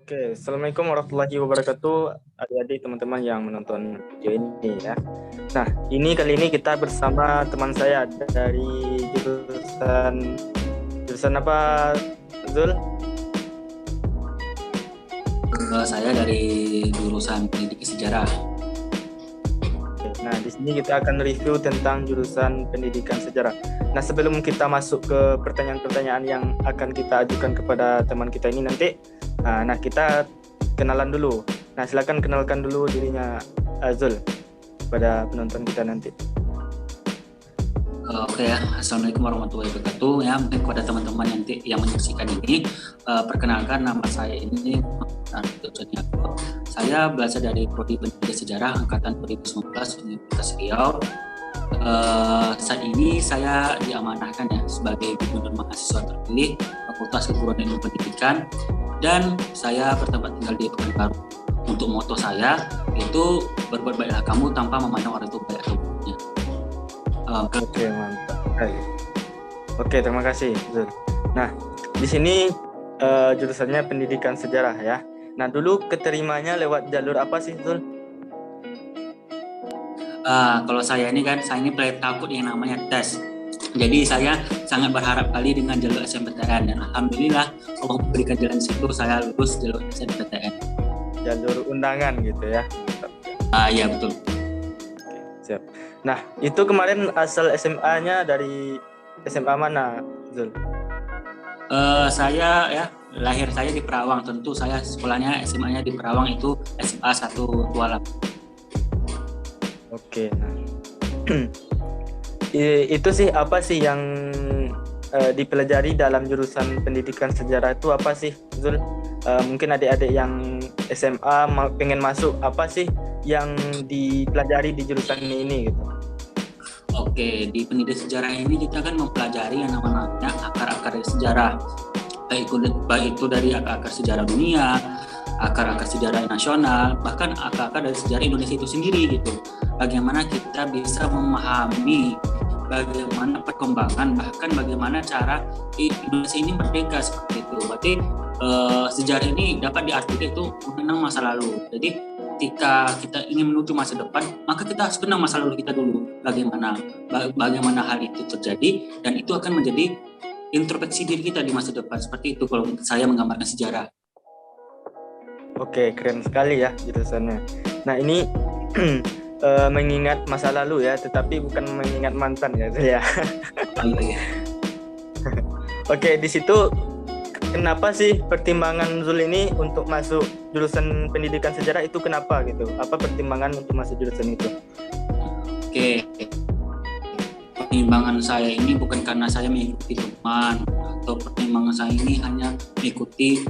Oke, Assalamualaikum warahmatullahi wabarakatuh, adik-adik teman-teman yang menonton video ini ya. Nah, kali ini kita bersama teman saya dari jurusan apa, Zul? Saya dari jurusan Pendidikan Sejarah. Nah, di sini kita akan review tentang jurusan Pendidikan Sejarah. Nah, sebelum kita masuk ke pertanyaan-pertanyaan yang akan kita ajukan kepada teman kita ini nanti, nah kita kenalan dulu. Nah, silakan kenalkan dulu dirinya, Zul, pada penonton kita nanti. Oke ya, Assalamualaikum warahmatullahi wabarakatuh. Ya, mungkin kepada teman-teman yang menyaksikan ini, perkenalkan nama saya ini. Saya berasal dari Prodi Pendidikan Sejarah Angkatan 2019 Universitas Riau. Saat ini saya diamanahkan ya sebagai gubernur mahasiswa terpilih Fakultas Keguruan dan Ilmu Pendidikan, dan saya bertempat tinggal di Pekanbaru. Untuk moto saya itu berbuat baiklah kamu tanpa memandang orang itu baik atau buruknya. Oke, mantap. Oke, terima kasih, Zul. Nah, di sini jurusannya Pendidikan Sejarah ya. Nah, dulu keterimanya lewat jalur apa sih, Zul? Kalau saya ini paling takut yang namanya tes. Jadi saya sangat berharap kali dengan jalur SNPTN, dan alhamdulillah Allah memberikan jalan situ, saya lulus jalur SNPTN. Jalur undangan gitu ya. Iya betul. Oke, siap. Nah, itu kemarin asal SMA-nya dari SMA mana, Zul? Saya ya lahir saya di Perawang, tentu saya sekolahnya SMA-nya di Perawang, itu SMA 1 Tualam. Oke, nah itu sih apa sih yang dipelajari dalam jurusan Pendidikan Sejarah itu apa sih, Zul? Mungkin adik-adik yang SMA pengen masuk, apa sih yang dipelajari di jurusan ini gitu? Oke, di Pendidikan Sejarah ini kita akan mempelajari yang namanya akar-akar sejarah, baik itu dari akar-akar sejarah dunia, akar-akar sejarah nasional, bahkan akar-akar dari sejarah Indonesia itu sendiri gitu. Bagaimana kita bisa memahami bagaimana perkembangan, bahkan bagaimana cara Indonesia ini merdeka seperti itu. Berarti sejarah ini dapat diartikan itu mengenang masa lalu. Jadi ketika kita ingin menuju masa depan, maka kita harus kenal masa lalu kita dulu. Bagaimana hal itu terjadi, dan itu akan menjadi introspeksi diri kita di masa depan. Seperti itu kalau saya menggambarkan sejarah. Oke, keren sekali ya jurusannya. Nah, ini mengingat masa lalu ya, tetapi bukan mengingat mantan ya. Oke, di situ kenapa sih pertimbangan Zul ini untuk masuk jurusan Pendidikan Sejarah itu kenapa gitu? Apa pertimbangan untuk masuk jurusan itu? Oke, pertimbangan saya ini bukan karena saya mengikuti teman, atau pertimbangan saya ini hanya mengikuti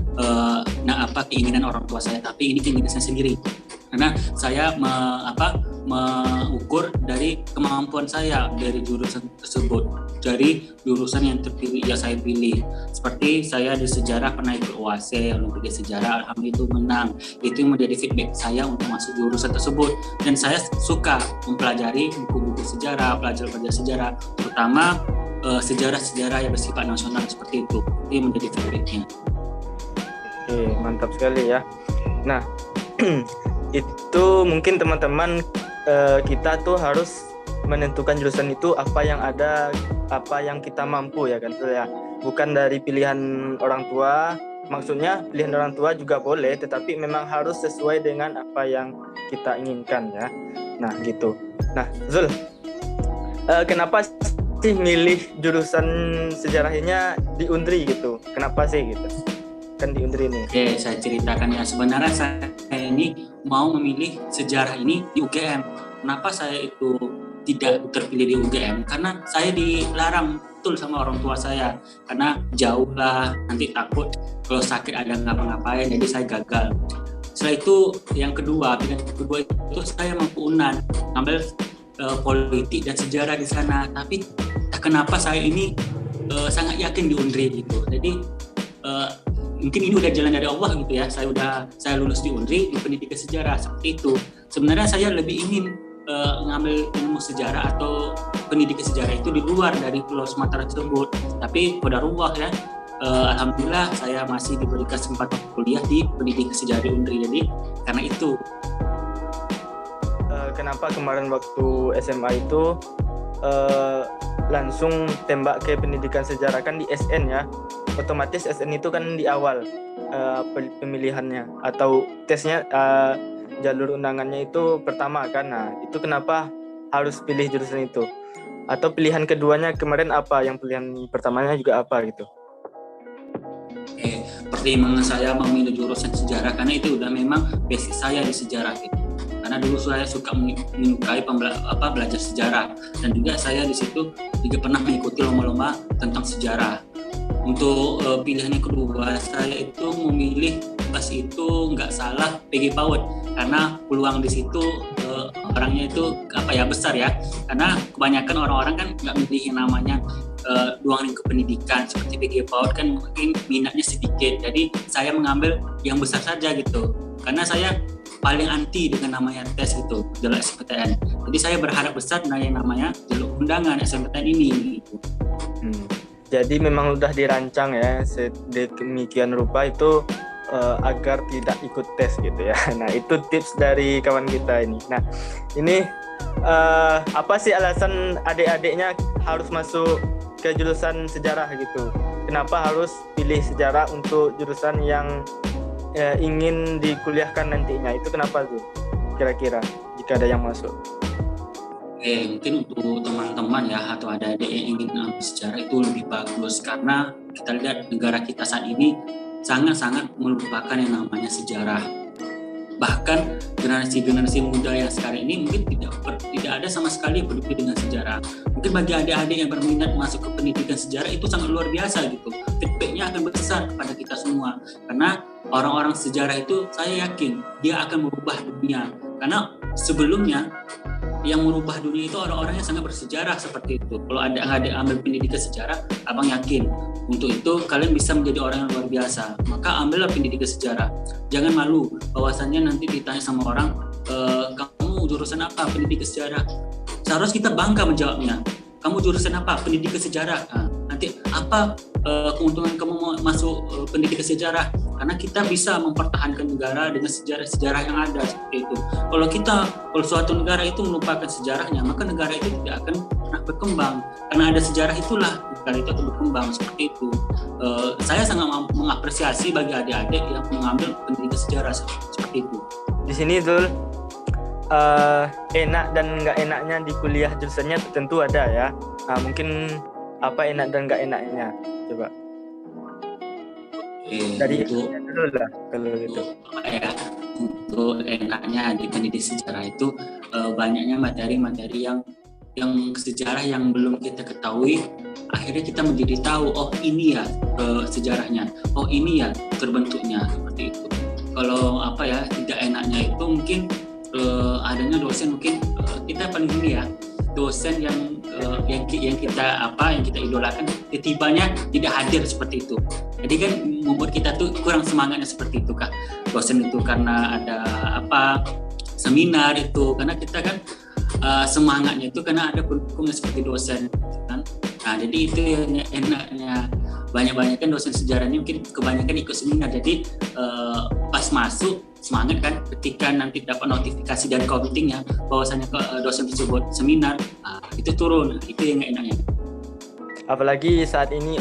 keinginan orang tua saya, tapi ini keinginan saya sendiri. Karena saya mengukur dari kemampuan saya dari jurusan tersebut, dari jurusan yang terpilih yang saya pilih. Seperti saya di sejarah pernah ikut OASE, Olimpiade Sejarah, alhamdulillah itu menang. Itu yang menjadi feedback saya untuk masuk jurusan tersebut. Dan saya suka mempelajari buku-buku sejarah, pelajar-pelajar sejarah, terutama sejarah-sejarah yang bersifat nasional seperti itu. Itu yang menjadi feedbacknya. Oke, mantap sekali ya. Nah, itu mungkin teman-teman kita tuh harus menentukan jurusan itu apa yang ada, apa yang kita mampu ya kan, ya. Bukan dari pilihan orang tua. Maksudnya pilihan orang tua juga boleh, tetapi memang harus sesuai dengan apa yang kita inginkan ya. Nah gitu. Nah Zul, kenapa sih milih jurusan sejarahnya di Undri gitu? Kenapa sih gitu? Kan di Undri ini. Oke, saya ceritakan ya. Sebenarnya saya ini mau memilih sejarah ini di UGM. Kenapa saya itu tidak terpilih di UGM? Karena saya dilarang betul sama orang tua saya. Karena jauh lah, nanti takut kalau sakit ada ngapa-ngapain, jadi saya gagal. Setelah itu yang kedua, pilihan kedua itu saya mampu UNAN, ambil politik dan sejarah di sana. Tapi kenapa saya ini sangat yakin di Undri gitu. Jadi mungkin ini udah jalan dari Allah gitu ya. Saya lulus di Undri di Pendidikan Sejarah seperti itu. Sebenarnya saya lebih ingin ngambil ilmu sejarah atau pendidikan sejarah itu di luar dari Pulau Sumatera tersebut. Tapi qadarullah ya, alhamdulillah saya masih diberi kesempatan kuliah di pendidikan sejarah di Undri. Jadi karena itu kenapa kemarin waktu SMA itu langsung tembak ke pendidikan sejarah, kan di SN ya, otomatis SN itu kan di awal pemilihannya atau tesnya, jalur undangannya itu pertama kan. Nah itu kenapa harus pilih jurusan itu, atau pilihan keduanya kemarin apa, yang pilihan pertamanya juga apa gitu? Pertimbangan saya memilih jurusan sejarah karena itu udah memang basic saya di sejarah gitu. Karena dulu saya suka menyukai belajar sejarah, dan juga saya di situ juga pernah mengikuti lomba-lomba tentang sejarah. Untuk pilihan yang kedua, saya itu memilih pas itu nggak salah PG PAUD, karena peluang di situ orangnya itu besar ya. Karena kebanyakan orang-orang kan nggak milih yang namanya ruang lingkup pendidikan seperti PG PAUD, kan mungkin minatnya sedikit. Jadi saya mengambil yang besar saja gitu. Karena saya paling anti dengan namanya tes itu, jalur SBMPTN. Jadi saya berharap besar dengan yang namanya jalur undangan SBMPTN ini gitu. Jadi memang udah dirancang ya sedemikian rupa itu agar tidak ikut tes gitu ya. Nah itu tips dari kawan kita ini. Nah ini apa sih alasan adik-adiknya harus masuk ke jurusan sejarah gitu? Kenapa harus pilih sejarah untuk jurusan yang ingin dikuliahkan nantinya? Itu kenapa tuh kira-kira jika ada yang masuk? Mungkin untuk teman-teman ya atau adik-adik yang ingin ambil sejarah itu lebih bagus, karena kita lihat negara kita saat ini sangat-sangat melupakan yang namanya sejarah. Bahkan generasi-generasi muda yang sekarang ini mungkin tidak ada sama sekali peduli dengan sejarah. Mungkin bagi adik-adik yang berminat masuk ke pendidikan sejarah itu sangat luar biasa gitu. Feedbacknya akan besar kepada kita semua, karena orang-orang sejarah itu saya yakin dia akan merubah dunia. Karena sebelumnya yang merubah dunia itu orang-orang yang sangat bersejarah seperti itu. Kalau ada ambil pendidikan sejarah, abang yakin untuk itu kalian bisa menjadi orang yang luar biasa. Maka ambillah pendidikan sejarah. Jangan malu bahwasannya nanti ditanya sama orang, kamu jurusan apa? Pendidikan sejarah. Seharusnya kita bangga menjawabnya. Kamu jurusan apa? Pendidikan sejarah. Nanti apa keuntungan kamu mau masuk pendidikan sejarah? Karena kita bisa mempertahankan negara dengan sejarah-sejarah yang ada seperti itu. Kalau suatu negara itu melupakan sejarahnya, maka negara itu tidak akan pernah berkembang. Karena ada sejarah itulah negara itu akan berkembang seperti itu. Saya sangat mengapresiasi bagi adik-adik yang mengambil pendidikan sejarah seperti itu. Di sini Zul, enak dan nggak enaknya di kuliah jurusannya tentu ada ya. Nah, mungkin apa enak dan nggak enaknya, coba dari itu dulu lah kalau gitu. Untuk enaknya di pendidikan sejarah itu banyaknya materi-materi yang sejarah yang belum kita ketahui, akhirnya kita menjadi tahu, oh ini ya sejarahnya, oh ini ya terbentuknya seperti itu. Kalau tidak enaknya itu mungkin adanya dosen, mungkin kita paling ini ya, dosen yang kita idolakan tiba-tibanya tidak hadir seperti itu. Jadi kan membuat kita tuh kurang semangatnya seperti itu Kak. Dosen itu karena ada seminar itu, karena kita kan semangatnya itu karena ada pendukungnya seperti dosen kan. Nah jadi itu yang enaknya. Banyak-banyak kan dosen sejarah ini mungkin kebanyakan ikut seminar, jadi pas masuk semangat kan, ketika nanti dapat notifikasi dari committee-nya bahwasanya dosen tersebut seminar, itu turun. Itu yang enaknya. Apalagi saat ini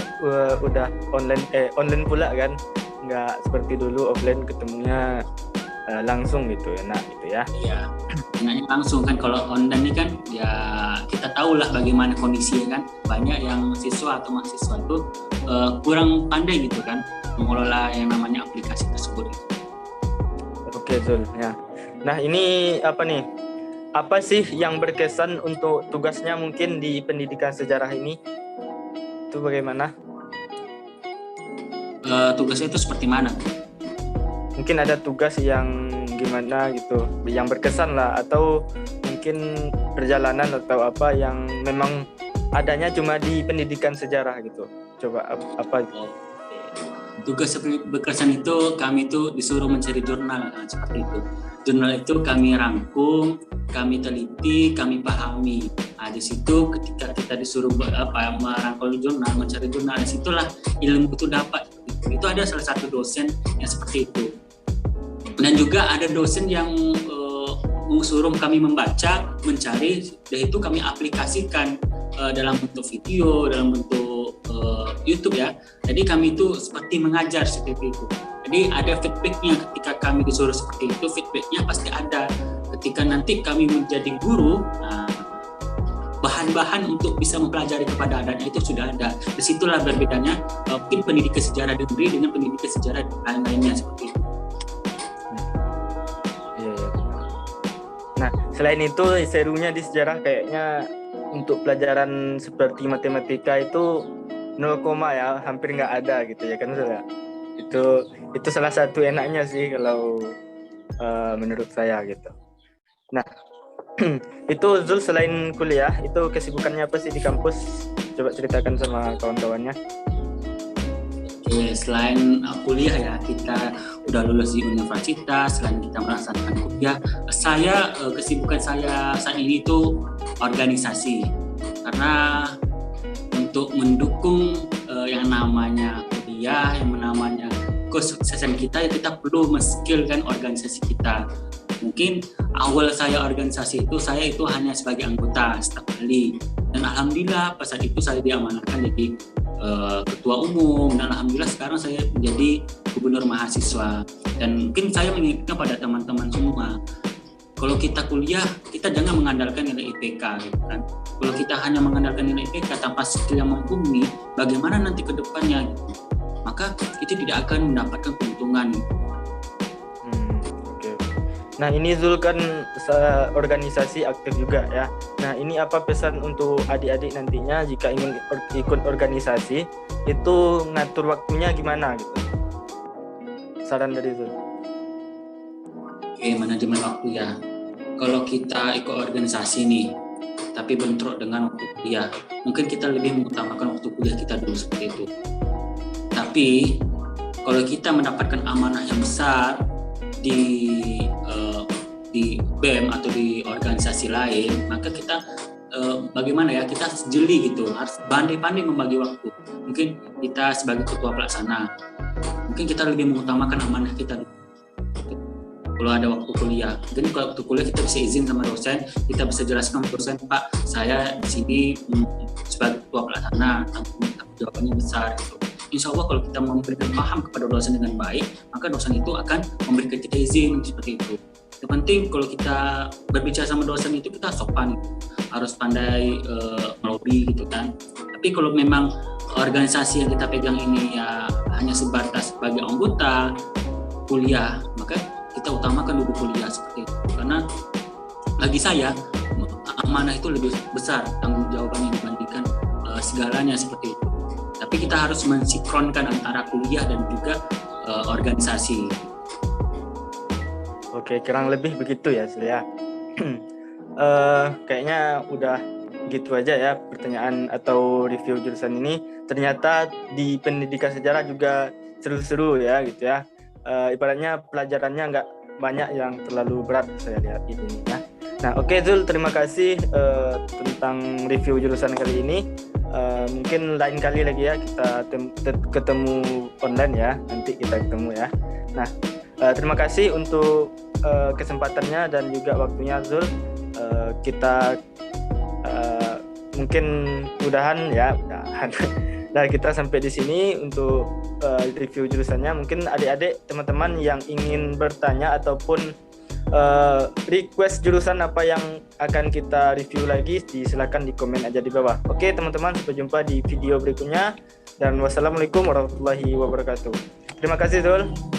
udah online pula kan, nggak seperti dulu offline ketemunya langsung gitu, enak gitu ya. Iya, enaknya langsung kan. Kalau online ini kan ya kita tahulah bagaimana kondisinya kan. Banyak yang siswa atau mahasiswa itu kurang pandai gitu kan mengelola yang namanya aplikasi tersebut. Oke Zul ya. Nah ini apa sih yang berkesan untuk tugasnya mungkin di pendidikan sejarah ini? Itu bagaimana? Tugasnya itu seperti mana? Mungkin ada tugas yang gimana gitu, yang berkesan lah, atau mungkin perjalanan atau apa yang memang adanya cuma di pendidikan sejarah gitu. Coba apa gitu? Tugas berkesan itu kami itu disuruh mencari jurnal seperti itu. Jurnal itu kami rangkum, kami teliti, kami pahami. Nah, di situ ketika kita disuruh merangkul jurnal, mencari jurnal, disitulah ilmu itu dapat. Itu ada salah satu dosen yang seperti itu. Dan juga ada dosen yang mengusuruh kami membaca, mencari, dan itu kami aplikasikan dalam bentuk video, dalam bentuk YouTube ya. Jadi kami itu seperti mengajar seperti itu. Jadi ada feedbacknya ketika kami disuruh seperti itu, feedbacknya pasti ada. Ketika nanti kami menjadi guru, bahan-bahan untuk bisa mempelajari kepada adanya itu sudah ada. Disitulah berbedanya mungkin pendidikan sejarah di negeri dengan pendidikan sejarah lain-lainnya seperti itu. Nah, selain itu serunya di sejarah kayaknya untuk pelajaran seperti matematika itu 0, ya, hampir nggak ada gitu ya kan sudah. Itu salah satu enaknya sih kalau menurut saya gitu. Nah, itu Zul selain kuliah itu kesibukannya apa sih di kampus? Coba ceritakan sama kawan-kawannya. Oke, selain kuliah ya, kita udah lulus di universitas, selain kita melaksanakan kuliah, kesibukan saya saat ini itu organisasi. Karena untuk mendukung yang namanya kuliah, yang namanya kesuksesan kita, ya kita perlu men-skillkan organisasi kita. Mungkin awal saya organisasi itu, saya itu hanya sebagai anggota staf ahli. Dan alhamdulillah pada saat itu saya diamanahkan jadi ketua umum, dan alhamdulillah sekarang saya menjadi gubernur mahasiswa. Dan mungkin saya mengingatkan pada teman-teman semua, kalau kita kuliah, kita jangan mengandalkan nilai IPK gitu kan. Kalau kita hanya mengandalkan nilai IPK tanpa skill yang mumpuni, bagaimana nanti ke depannya gitu. Maka itu tidak akan mendapatkan keuntungan. Okay. Nah, ini Zul kan organisasi aktif juga ya. Nah, ini apa pesan untuk adik-adik nantinya jika ingin ikut organisasi, itu ngatur waktunya gimana gitu? Saran dari Zul. Oke, manajemen waktu ya. Kalau kita ikut organisasi nih, tapi bentrok dengan waktu kuliah, mungkin kita lebih mengutamakan waktu kuliah kita dulu seperti itu. Tapi kalau kita mendapatkan amanah yang besar di BEM atau di organisasi lain, maka kita bagaimana ya, kita jeli gitu, harus pandai-pandai membagi waktu. Mungkin kita sebagai ketua pelaksana, mungkin kita lebih mengutamakan amanah kita dulu. Kalau ada waktu kuliah, jadi kalau waktu kuliah kita bisa izin sama dosen, kita bisa jelaskan ke dosen, Pak, saya di sini sebagai ketua pelaksana, tanggung jawabnya besar gitu. Insya Allah kalau kita memberikan paham kepada dosen dengan baik, maka dosen itu akan memberikan kita izin seperti itu. Yang penting kalau kita berbicara sama dosen itu kita sopan, harus pandai melobi gitu kan. Tapi kalau memang organisasi yang kita pegang ini ya hanya sebatas sebagai anggota kuliah, maka kita utamakan dulu kuliah seperti itu. Karena bagi saya amanah itu lebih besar tanggung jawabannya dibandingkan segalanya seperti itu. Tapi kita harus mensinkronkan antara kuliah dan juga organisasi. Oke, kurang lebih begitu ya, Surya. Kayaknya udah gitu aja ya pertanyaan atau review jurusan ini. Ternyata di pendidikan sejarah juga seru-seru ya gitu ya. Ibaratnya pelajarannya nggak banyak yang terlalu berat saya lihat ini ya. Nah, oke Zul, terima kasih tentang review jurusan kali ini. Mungkin lain kali lagi ya kita ketemu online ya, nanti kita ketemu ya. Nah, terima kasih untuk kesempatannya dan juga waktunya Zul. Kita mungkin mudahan. Nah, kita sampai di sini untuk review jurusannya. Mungkin adik-adik teman-teman yang ingin bertanya ataupun request jurusan apa yang akan kita review lagi, silakan di komen aja di bawah. Oke teman-teman, sampai jumpa di video berikutnya dan wassalamualaikum warahmatullahi wabarakatuh. Terima kasih Zul.